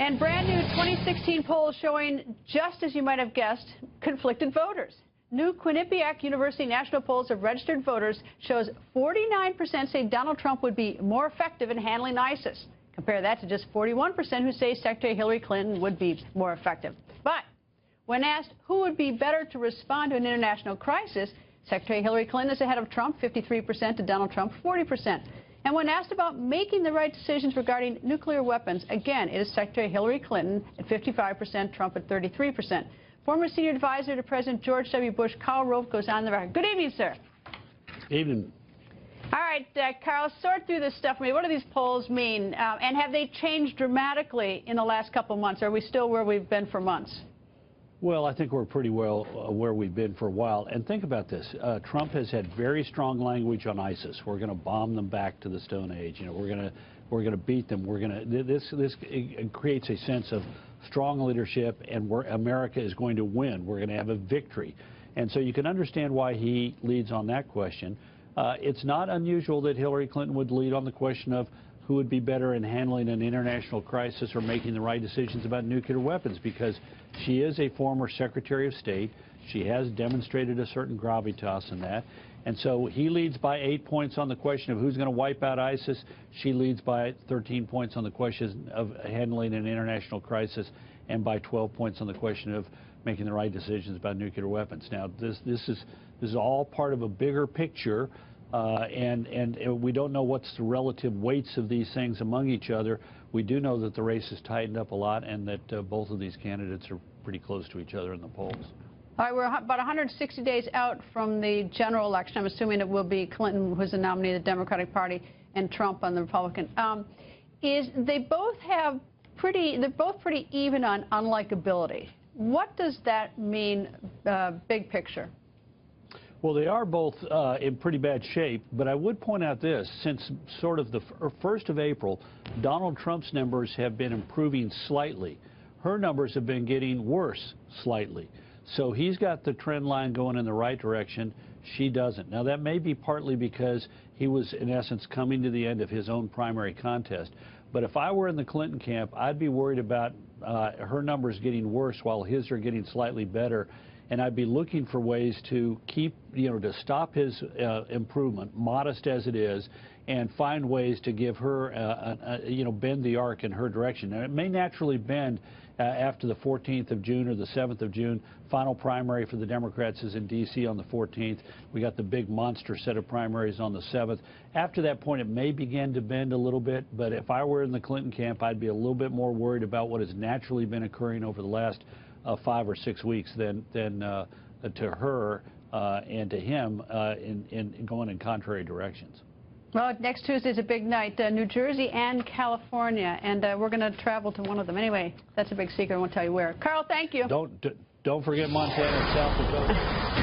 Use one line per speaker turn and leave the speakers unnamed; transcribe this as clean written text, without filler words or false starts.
And brand new 2016 polls showing, just as you might have guessed, conflicted voters. New Quinnipiac University national polls of registered voters shows 49% say Donald Trump would be more effective in handling ISIS. Compare that to just 41% who say Secretary Hillary Clinton would be more effective. But when asked who would be better to respond to an international crisis, Secretary Hillary Clinton is ahead of Trump, 53% to Donald Trump, 40%. And when asked about making the right decisions regarding nuclear weapons, again, it is Secretary Hillary Clinton at 55%, Trump at 33%. Former senior advisor to President George W. Bush, Karl Rove, goes on the record. Good evening, sir.
Evening.
All right, Karl, sort through this stuff for me. What do these polls mean? And have they changed dramatically in the last couple of months? Are we still where we've been for months?
Well, I think we're pretty well where we've been for a while. And think about this. Trump has had very strong language on ISIS. We're going to bomb them back to the Stone Age. You know, we're going to beat them. We're going to this creates a sense of strong leadership, and America is going to win. We're going to have a victory. And so you can understand why he leads on that question. It's not unusual that Hillary Clinton would lead on the question of who would be better in handling an international crisis or making the right decisions about nuclear weapons, because she is a former Secretary of State. She has demonstrated a certain gravitas in that. And so he leads by 8 points on the question of who's going to wipe out ISIS. She leads by 13 points on the question of handling an international crisis, and by 12 points on the question of making the right decisions about nuclear weapons. Now, this is all part of a bigger picture. And we don't know what's the relative weights of these things among each other. We do know that the race has tightened up a lot, and that both of these candidates are pretty close to each other in the polls.
All right, we're about 160 days out from the general election. I'm assuming it will be Clinton, who's the nominee of the Democratic Party, and Trump on the Republican. They're both pretty even on unlikability. What does that mean, big picture?
Well, they are both in pretty bad shape, but I would point out this. Since sort of the 1st of April, Donald Trump's numbers have been improving slightly. Her numbers have been getting worse slightly. So he's got the trend line going in the right direction. She doesn't. Now, that may be partly because he was, in essence, coming to the end of his own primary contest. But if I were in the Clinton camp, I'd be worried about her numbers getting worse while his are getting slightly better. And I'd be looking for ways to keep, to stop his improvement, modest as it is, and find ways to give her, bend the arc in her direction. Now, it may naturally bend after the 14th of June or the 7th of June. Final primary for the Democrats is in D.C. on the 14th. We got the big monster set of primaries on the 7th. After that point, it may begin to bend a little bit, but if I were in the Clinton camp, I'd be a little bit more worried about what has naturally been occurring over the last 5 or 6 weeks than to her and to him in going in contrary directions.
Well, next Tuesday is a big night, New Jersey and California, and we're going to travel to one of them. Anyway, that's a big secret. I won't tell you where. Karl, thank you.
Don't forget Montana and South Dakota.